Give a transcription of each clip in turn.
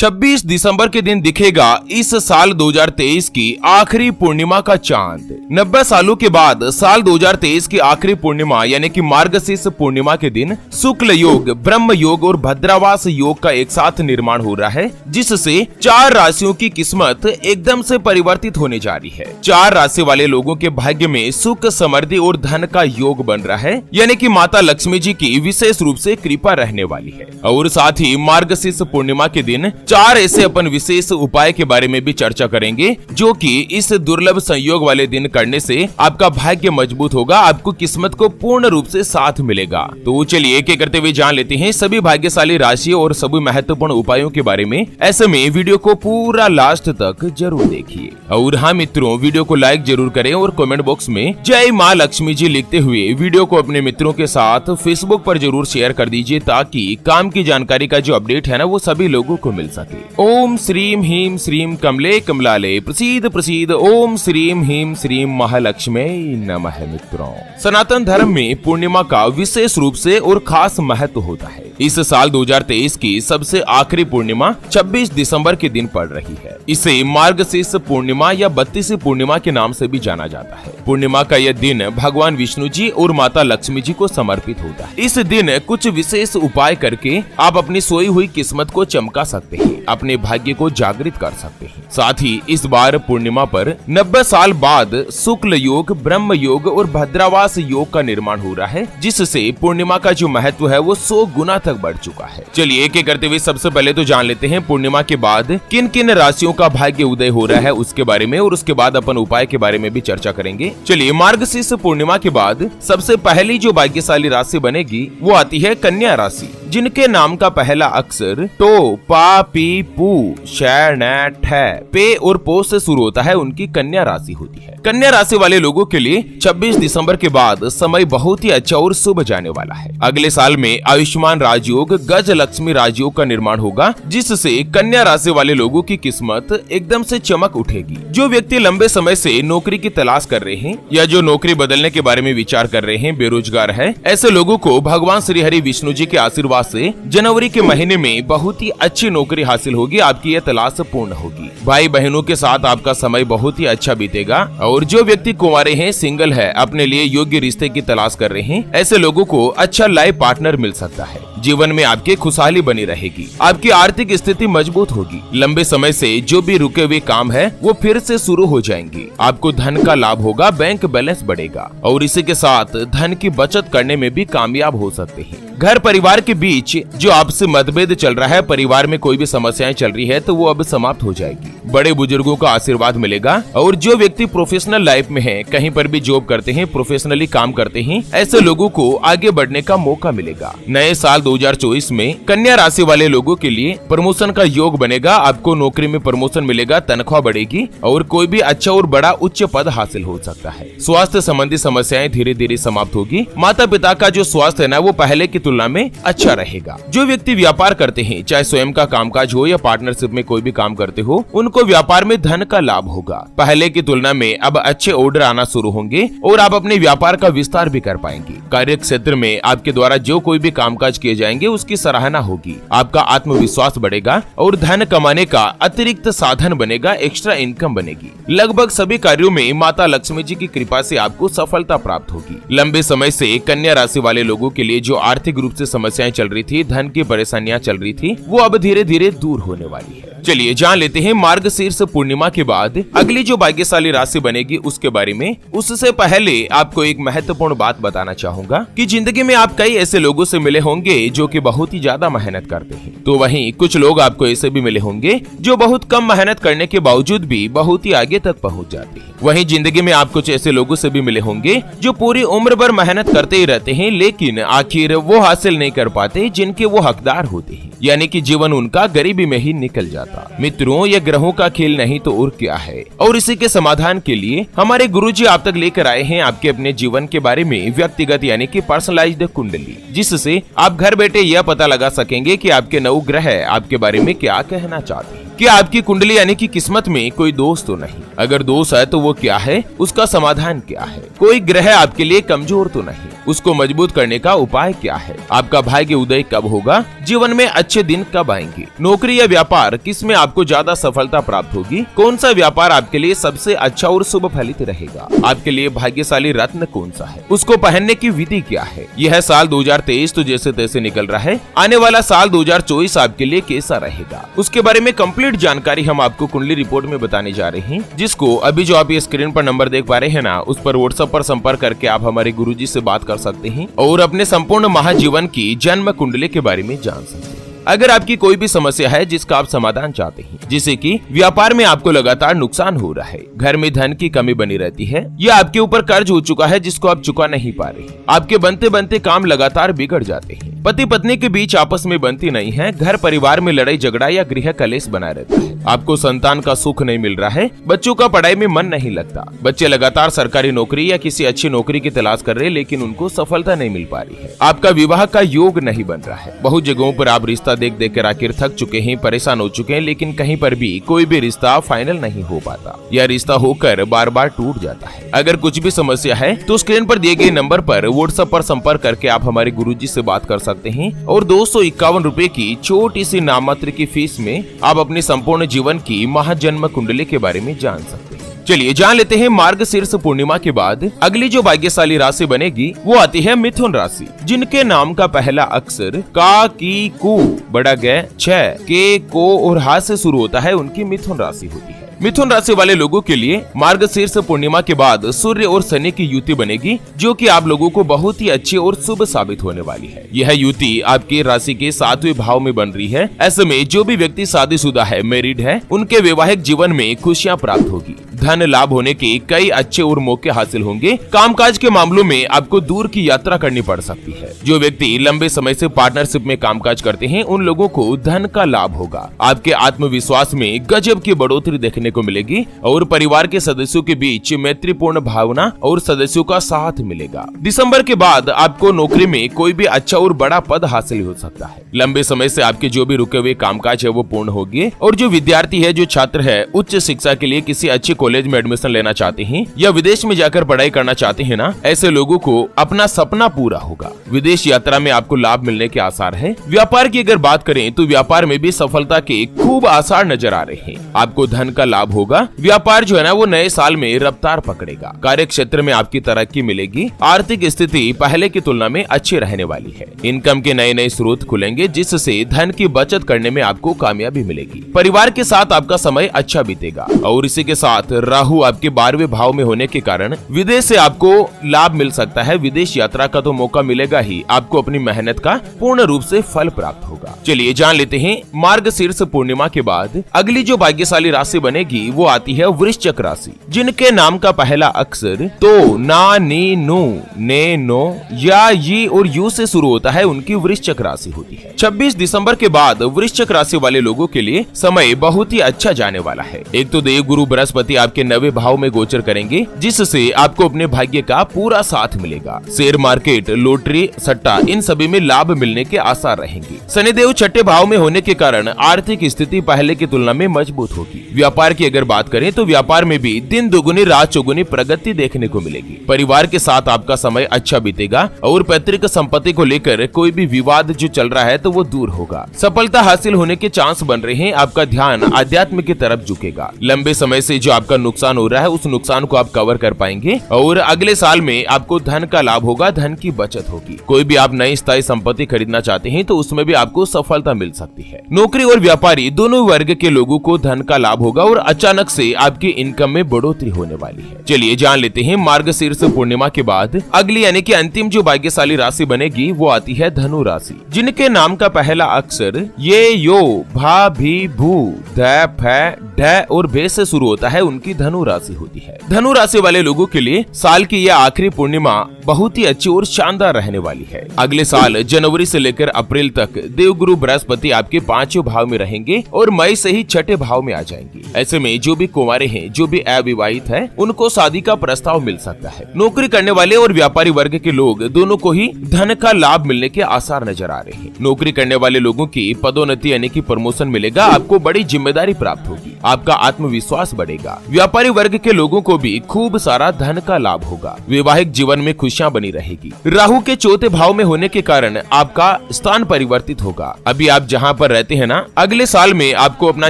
26 दिसंबर के दिन दिखेगा इस साल 2023 की आखिरी पूर्णिमा का चांद। 90 सालों के बाद साल 2023 की आखिरी पूर्णिमा यानी कि मार्गशीर्ष पूर्णिमा के दिन शुक्ल योग, ब्रह्म योग और भद्रावास योग का एक साथ निर्माण हो रहा है, जिससे 4 राशियों की किस्मत एकदम से परिवर्तित होने जा रही है। 4 राशि वाले लोगों के भाग्य में सुख, समृद्धि और धन का योग बन रहा है, यानी कि माता लक्ष्मी जी की विशेष रूप से कृपा रहने वाली है। और साथ ही मार्गशीर्ष पूर्णिमा के दिन 4 ऐसे अपन विशेष उपाय के बारे में भी चर्चा करेंगे, जो कि इस दुर्लभ संयोग वाले दिन करने से आपका भाग्य मजबूत होगा, आपको किस्मत को पूर्ण रूप से साथ मिलेगा। तो चलिए एक एक करते हुए जान लेते हैं सभी भाग्यशाली राशियों और सभी महत्वपूर्ण उपायों के बारे में। ऐसे में वीडियो को पूरा लास्ट तक जरूर देखिए। और हाँ मित्रों, वीडियो को लाइक जरूर करें और कमेंट बॉक्स में जय माँ लक्ष्मी जी लिखते हुए वीडियो को अपने मित्रों के साथ फेसबुक पर जरूर शेयर कर दीजिए, ताकि काम की जानकारी का जो अपडेट है ना वो सभी लोगों को मिल सके। ओम श्रीम ह्रीम श्रीम कमले कमलाले प्रसीद प्रसीद ओम श्रीम ह्रीम श्रीम महालक्ष्मी नमः। मित्रों, सनातन धर्म में पूर्णिमा का विशेष रूप से और खास महत्व होता है। इस साल 2023 की सबसे आखिरी पूर्णिमा 26 दिसंबर के दिन पड़ रही है। इसे मार्गशीर्ष पूर्णिमा या 32वीं पूर्णिमा के नाम से भी जाना जाता है। पूर्णिमा का यह दिन भगवान विष्णु जी और माता लक्ष्मी जी को समर्पित होता है। इस दिन कुछ विशेष उपाय करके आप अपनी सोई हुई किस्मत को चमका सकते हैं, अपने भाग्य को जागृत कर सकते हैं। साथ ही इस बार पूर्णिमा पर 90 साल बाद शुक्ल योग, ब्रह्म योग और भद्रावास योग का निर्माण हो रहा है, जिससे पूर्णिमा का जो महत्व है वो 100 गुना तक बढ़ चुका है। चलिए एक एक करते हुए सबसे पहले तो जान लेते हैं पूर्णिमा के बाद किन किन राशियों का भाग्य उदय हो रहा है उसके बारे में, और उसके बाद अपन उपाय के बारे में भी चर्चा करेंगे। चलिए, मार्गशीर्ष पूर्णिमा के बाद सबसे पहली जो भाग्यशाली राशि बनेगी वो आती है कन्या राशि, जिनके नाम का पहला अक्षर टो, पा, पी, पू, शै, नै, ठै, पे और पो से शुरू होता है, उनकी कन्या राशि होती है। कन्या राशि वाले लोगों के लिए 26 दिसंबर के बाद समय बहुत ही अच्छा और शुभ जाने वाला है। अगले साल में आयुष्मान राजयोग, गज लक्ष्मी राजयोग का निर्माण होगा, जिससे कन्या राशि वाले लोगों की किस्मत एकदम से चमक उठेगी। जो व्यक्ति लंबे समय से नौकरी की तलाश कर रहे हैं या जो नौकरी बदलने के बारे में विचार कर रहे हैं, बेरोजगार है, ऐसे लोगों को भगवान श्री हरि विष्णु जी के आशीर्वाद से जनवरी के महीने में बहुत ही अच्छी नौकरी हासिल होगी, आपकी यह तलाश पूर्ण होगी। भाई बहनों के साथ आपका समय बहुत ही अच्छा बीतेगा। और जो व्यक्ति कुंवारे हैं, सिंगल है, अपने लिए योग्य रिश्ते की तलाश कर रहे हैं, ऐसे लोगों को अच्छा लाइफ पार्टनर मिल सकता है। जीवन में आपकी खुशहाली बनी रहेगी, आपकी आर्थिक स्थिति मजबूत होगी। लंबे समय से जो भी रुके हुए काम है वो फिर से शुरू हो जाएंगे। आपको धन का लाभ होगा, बैंक बैलेंस बढ़ेगा और इसी के साथ धन की बचत करने में भी कामयाब हो सकते हैं। घर परिवार के बीच जो आपसे मतभेद चल रहा है, परिवार में कोई भी समस्याएं चल रही है, तो वो अब समाप्त हो जाएगी। बड़े बुजुर्गों का आशीर्वाद मिलेगा। और जो व्यक्ति प्रोफेशनल लाइफ में है, कहीं पर भी जॉब करते हैं, प्रोफेशनली काम करते हैं, ऐसे लोगों को आगे बढ़ने का मौका मिलेगा। नए साल 2024 में कन्या राशि वाले लोगों के लिए प्रमोशन का योग बनेगा, आपको नौकरी में प्रमोशन मिलेगा, तनख्वाह बढ़ेगी और कोई भी अच्छा और बड़ा उच्च पद हासिल हो सकता है। स्वास्थ्य संबंधी समस्याएं धीरे धीरे समाप्त होगी। माता पिता का जो स्वास्थ्य है ना वो पहले की तुलना में अच्छा रहेगा। जो व्यक्ति व्यापार करते हैं, चाहे स्वयं का कामकाज हो या पार्टनरशिप में कोई भी काम करते हो, उनको व्यापार में धन का लाभ होगा। पहले की तुलना में अब अच्छे ऑर्डर आना शुरू होंगे और आप अपने व्यापार का विस्तार भी कर पाएंगे। कार्य क्षेत्र में आपके द्वारा जो कोई भी कामकाज किए जाएंगे उसकी सराहना होगी। आपका आत्मविश्वास बढ़ेगा और धन कमाने का अतिरिक्त साधन बनेगा, एक्स्ट्रा इनकम बनेगी। लगभग सभी कार्यों में माता लक्ष्मी जी की कृपा से आपको सफलता प्राप्त होगी। लंबे समय से कन्या राशि वाले लोगों के लिए जो आर्थिक रूप से समस्याएं चल रही थी, धन की परेशानियां चल रही थी, वो अब धीरे धीरे दूर होने वाली है। चलिए जान लेते हैं मार्गशीर्ष पूर्णिमा के बाद अगली जो भाग्यशाली राशि बनेगी उसके बारे में। उससे पहले आपको एक महत्वपूर्ण बात बताना चाहूंगा कि जिंदगी में आप कई ऐसे लोगों से मिले होंगे जो कि बहुत ही ज्यादा मेहनत करते हैं, तो वहीं कुछ लोग आपको ऐसे भी मिले होंगे जो बहुत कम मेहनत करने के बावजूद भी बहुत ही आगे तक पहुंच जाते हैं। वहीं जिंदगी में आप कुछ ऐसे लोगों से भी मिले होंगे जो पूरी उम्र भर मेहनत करते ही रहते हैं, लेकिन आखिर वो हासिल नहीं कर पाते जिनके वो हकदार होते हैं, यानी कि जीवन उनका गरीबी में ही निकल जाता। मित्रों, ये ग्रहों का खेल नहीं तो और क्या है। और इसी के समाधान के लिए हमारे गुरुजी आप तक लेकर आए हैं आपके अपने जीवन के बारे में व्यक्तिगत यानी कि पर्सनलाइज्ड कुंडली, जिससे आप घर बैठे यह पता लगा सकेंगे कि आपके 9 ग्रह आपके बारे में क्या कहना चाहते हैं, कि आपकी कुंडली यानी कि किस्मत में कोई दोष तो नहीं, अगर दोष है तो वो क्या है, उसका समाधान क्या है, कोई ग्रह आपके लिए कमजोर तो नहीं, उसको मजबूत करने का उपाय क्या है, आपका भाग्य उदय कब होगा, जीवन में अच्छे दिन कब आएंगे, नौकरी या व्यापार किस में आपको ज्यादा सफलता प्राप्त होगी, कौन सा व्यापार आपके लिए सबसे अच्छा और शुभ फलित रहेगा, आपके लिए भाग्यशाली रत्न कौन सा है, उसको पहनने की विधि क्या है। यह साल 2023 तो जैसे तैसे निकल रहा है, आने वाला साल 2024 आपके लिए कैसा रहेगा, उसके बारे में कंप्लीट जानकारी हम आपको कुंडली रिपोर्ट में बताने जा रहे हैं, जिसको अभी जो आप ये स्क्रीन पर नंबर देख पा रहे हैं ना, उस पर व्हाट्सएप पर संपर्क करके आप हमारे गुरुजी से बात कर सकते हैं और अपने संपूर्ण महाजीवन की जन्म कुंडली के बारे में जान सकते हैं। अगर आपकी कोई भी समस्या है जिसका आप समाधान चाहते हैं, जैसे कि व्यापार में आपको लगातार नुकसान हो रहा है, घर में धन की कमी बनी रहती है, या आपके ऊपर कर्ज हो चुका है जिसको आप चुका नहीं पा रहे, आपके बनते बनते काम लगातार बिगड़ जाते हैं, पति पत्नी के बीच आपस में बनती नहीं है, घर परिवार में लड़ाई झगड़ा या गृह कलेश बना रहता है, आपको संतान का सुख नहीं मिल रहा है, बच्चों का पढ़ाई में मन नहीं लगता, बच्चे लगातार सरकारी नौकरी या किसी अच्छी नौकरी की तलाश कर रहे लेकिन उनको सफलता नहीं मिल पा रही है, आपका विवाह का योग नहीं बन रहा है, बहुत जगहों पर आप रिश्ता देख देख कर आखिर थक चुके हैं, परेशान हो चुके हैं, लेकिन कहीं पर भी कोई भी रिश्ता फाइनल नहीं हो पाता, या रिश्ता होकर बार बार टूट जाता है। अगर कुछ भी समस्या है तो स्क्रीन पर दिए गए नंबर पर व्हाट्सएप पर संपर्क करके आप हमारे गुरुजी से बात कर सकते हैं और 251 रुपए की छोटी सी नाममात्र की फीस में आप अपने संपूर्ण जीवन की महाजन्म कुंडली के बारे में जान सकते हैं। चलिए जान लेते हैं मार्गशीर्ष पूर्णिमा के बाद अगली जो भाग्यशाली राशि बनेगी वो आती है मिथुन राशि, जिनके नाम का पहला अक्षर का, की, कु, बड़ा ग, छ, के, को और हा से शुरू होता है, उनकी मिथुन राशि होती है। मिथुन राशि वाले लोगों के लिए मार्गशीर्ष पूर्णिमा के बाद सूर्य और शनि की युति बनेगी, जो कि आप लोगों को बहुत ही अच्छी और शुभ साबित होने वाली है। यह युति आपकी राशि के 7वें भाव में बन रही है। ऐसे में जो भी व्यक्ति शादीशुदा है, मैरिड है, उनके वैवाहिक जीवन में खुशियां प्राप्त होगी, धन लाभ होने के कई अच्छे और मौके हासिल होंगे। कामकाज के मामलों में आपको दूर की यात्रा करनी पड़ सकती है। जो व्यक्ति लंबे समय से पार्टनरशिप में कामकाज करते हैं, उन लोगों को धन का लाभ होगा। आपके आत्मविश्वास में गजब की बढ़ोतरी देखने को मिलेगी और परिवार के सदस्यों के बीच मैत्रीपूर्ण भावना और सदस्यों का साथ मिलेगा। दिसंबर के बाद आपको नौकरी में कोई भी अच्छा और बड़ा पद हासिल हो सकता है। लंबे समय से आपके जो भी रुके हुए कामकाज है वो पूर्ण होंगे और जो विद्यार्थी है, जो छात्र है, उच्च शिक्षा के लिए किसी अच्छे कॉलेज में एडमिशन लेना चाहते हैं या विदेश में जाकर पढ़ाई करना चाहते हैं ना, ऐसे लोगों को अपना सपना पूरा होगा। विदेश यात्रा में आपको लाभ मिलने के आसार है। व्यापार की अगर बात करें तो व्यापार में भी सफलता के खूब आसार नजर आ रहे हैं। आपको धन का लाभ होगा। व्यापार जो है ना वो नए साल में रफ्तार पकड़ेगा। कार्य क्षेत्र में आपकी तरक्की मिलेगी। आर्थिक स्थिति पहले की तुलना में अच्छी रहने वाली है। इनकम के नए नए स्रोत खुलेंगे, जिससे धन की बचत करने में आपको कामयाबी मिलेगी। परिवार के साथ आपका समय अच्छा बीतेगा और इसी के साथ राहु आपके 12वें भाव में होने के कारण विदेश से आपको लाभ मिल सकता है। विदेश यात्रा का तो मौका मिलेगा ही, आपको अपनी मेहनत का पूर्ण रूप से फल प्राप्त होगा। चलिए जान लेते हैं मार्गशीर्ष पूर्णिमा के बाद अगली जो भाग्यशाली राशि बनेगी वो आती है वृश्चिक राशि, जिनके नाम का पहला अक्षर तो, ना, नी, नु, ने, नो या ये और यू से शुरू होता है, उनकी वृश्चिक राशि होती है। 26 दिसंबर के बाद वृश्चिक राशि वाले लोगों के लिए समय बहुत ही अच्छा जाने वाला है। एक तो देव गुरु बृहस्पति आपके 9वें भाव में गोचर करेंगे, जिससे आपको अपने भाग्य का पूरा साथ मिलेगा। शेयर मार्केट, लॉटरी, सट्टा, इन सभी में लाभ मिलने के आसार रहेंगे। शनिदेव 6ठे भाव में होने के कारण आर्थिक स्थिति पहले की तुलना में मजबूत होगी। व्यापार की अगर बात करें तो व्यापार में भी दिन दुगुनी रात चौगुनी प्रगति देखने को मिलेगी। परिवार के साथ आपका समय अच्छा बीतेगा और पैतृक संपत्ति को लेकर कोई भी विवाद जो चल रहा है तो वो दूर होगा। सफलता हासिल होने के चांस बन रहे हैं। आपका ध्यान आध्यात्म की तरफ झुकेगा। लंबे समय से जो आपका नुकसान हो रहा है उस नुकसान को आप कवर कर पाएंगे और अगले साल में आपको धन का लाभ होगा, धन की बचत होगी। कोई भी आप नई स्थायी संपत्ति खरीदना चाहते हैं तो उसमें भी आपको सफलता मिल सकती है। नौकरी और व्यापारी दोनों वर्ग के लोगों को धन का लाभ होगा और अचानक से आपकी इनकम में बढ़ोतरी होने वाली है। चलिए जान लेते हैं मार्गशीर्ष पूर्णिमा के बाद अगली यानी कि अंतिम जो भाग्यशाली राशि बनेगी वो आती है धनु राशि, जिनके नाम का पहला अक्षर ये, यो, भा, भी, भू, ध, फ, ढ ढ और भे से शुरू होता है उनकी धनु राशि होती है। धनु राशि वाले लोगों के लिए साल की यह आखिरी पूर्णिमा बहुत ही अच्छी और शानदार रहने वाली है। अगले साल जनवरी से लेकर अप्रैल तक देवगुरु बृहस्पति आपके 5वें भाव में रहेंगे और मई से ही 6ठे भाव में आ जाएंगे। ऐसे में जो भी कुंवारे हैं, जो भी अविवाहित है, उनको शादी का प्रस्ताव मिल सकता है। नौकरी करने वाले और व्यापारी वर्ग के लोग दोनों को ही धन का लाभ मिलने के आसार नजर आ रहे हैं। नौकरी करने वाले लोगों की पदोन्नति यानी कि प्रमोशन मिलेगा, आपको बड़ी जिम्मेदारी प्राप्त होगी, आपका आत्मविश्वास बढ़ेगा। व्यापारी वर्ग के लोगों को भी खूब सारा धन का लाभ होगा। वैवाहिक जीवन में खुशियां बनी रहेगी। राहु के 4थे भाव में होने के कारण आपका स्थान परिवर्तित होगा। अभी आप जहां पर रहते हैं ना, अगले साल में आपको अपना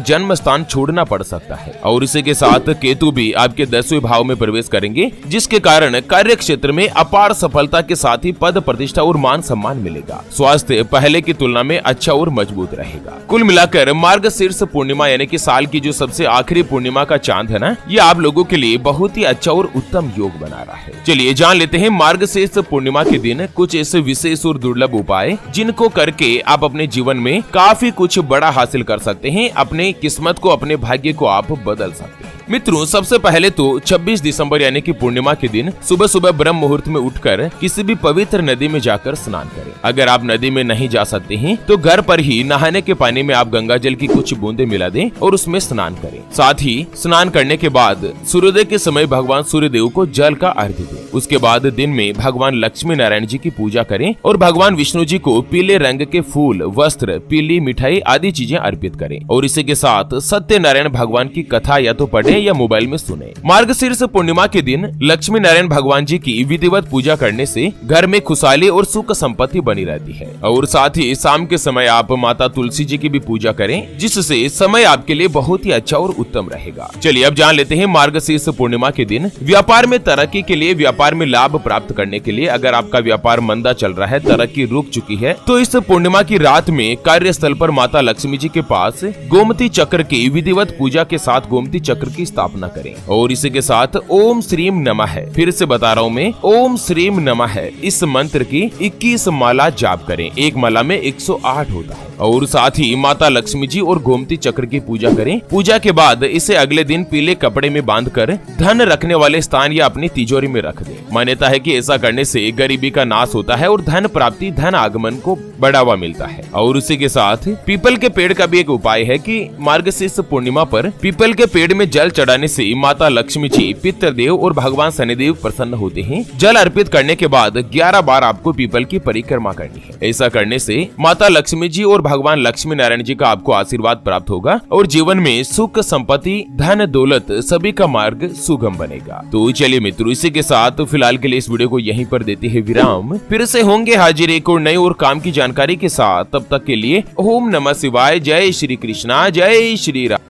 जन्म स्थान छोड़ना पड़ सकता है। और इसी के साथ केतु भी आपके 10वें भाव में प्रवेश करेंगे, जिसके कारण कार्य क्षेत्र में अपार सफलता के साथ ही पद प्रतिष्ठा और मान सम्मान मिलेगा। स्वास्थ्य पहले की तुलना में अच्छा और मजबूत रहेगा। कुल मिलाकर मार्गशीर्ष पूर्णिमा यानी कि साल की जो सबसे आखिरी पूर्णिमा का चांद है ना, ये आप लोगों के लिए बहुत ही अच्छा और उत्तम योग बना रहा है। चलिए जान लेते हैं मार्गशीर्ष पूर्णिमा के दिन कुछ ऐसे विशेष और दुर्लभ उपाय जिनको करके आप अपने जीवन में काफी कुछ बड़ा हासिल कर सकते हैं। अपने किस्मत को, अपने भाग्य को आप बदल सकते हैं। मित्रों, सबसे पहले तो 26 दिसंबर यानी कि पूर्णिमा के दिन सुबह सुबह ब्रह्म मुहूर्त में उठकर किसी भी पवित्र नदी में जाकर स्नान करें। अगर आप नदी में नहीं जा सकते हैं तो घर पर ही नहाने के पानी में आप गंगा जल की कुछ बूंदे मिला दें और उसमें स्नान करें। साथ ही स्नान करने के बाद सूर्योदय के समय भगवान सूर्य देव को जल का अर्घ्य दें। उसके बाद दिन में भगवान लक्ष्मी नारायण जी की पूजा करें और भगवान विष्णु जी को पीले रंग के फूल, वस्त्र, पीली मिठाई आदि चीजें अर्पित करें। और इसी के साथ सत्यनारायण भगवान की कथा या तो पढ़ें या मोबाइल में सुने। मार्गशीर्ष पूर्णिमा के दिन लक्ष्मी नारायण भगवान जी की विधिवत पूजा करने से घर में खुशहाली और सुख संपत्ति बनी रहती है। और साथ ही शाम के समय आप माता तुलसी जी की भी पूजा करें, जिससे समय आपके लिए बहुत ही अच्छा और उत्तम रहेगा। चलिए अब जान लेते हैं मार्गशीर्ष पूर्णिमा के दिन व्यापार में तरक्की के लिए, व्यापार में लाभ प्राप्त करने के लिए। अगर आपका व्यापार मंदा चल रहा है, तरक्की रुक चुकी है, तो इस पूर्णिमा की रात में कार्यस्थल पर माता लक्ष्मी जी के पास गोमती चक्र की विधिवत पूजा के साथ गोमती चक्र की स्थापना करें। और इसी के साथ ओम श्रीम नमः है, फिर से बता रहा हूँ मैं, ओम श्रीम नमः है, इस मंत्र की 21 माला जाप करें। एक माला में 108 होता है। और साथ ही माता लक्ष्मी जी और गोमती चक्र की पूजा करें। पूजा के बाद इसे अगले दिन पीले कपड़े में बांधकर धन रखने वाले स्थान या अपनी तिजोरी में रख दें। मान्यता है कि ऐसा करने से गरीबी का नाश होता है और धन प्राप्ति, धन आगमन को बढ़ावा मिलता है। और उसी के साथ पीपल के पेड़ का भी एक उपाय है कि मार्गशीर्ष पूर्णिमा पर पीपल के पेड़ में जल चढ़ाने से माता लक्ष्मी जी, पितृदेव और भगवान शनिदेव प्रसन्न होते हैं। जल अर्पित करने के बाद 11 बार आपको पीपल की परिक्रमा करनी है। ऐसा करने से माता लक्ष्मी जी और भगवान लक्ष्मी नारायण जी का आपको आशीर्वाद प्राप्त होगा और जीवन में सुख, संपत्ति, धन, दौलत सभी का मार्ग सुगम बनेगा। तो चलिए मित्रों, इसी के साथ फिलहाल के लिए इस वीडियो को यहीं पर देते हैं विराम। फिर से होंगे हाजिर एक और नई और काम की जानकारी के साथ। तब तक के लिए ओम नमः शिवाय। जय श्री कृष्णा, जय श्री राम।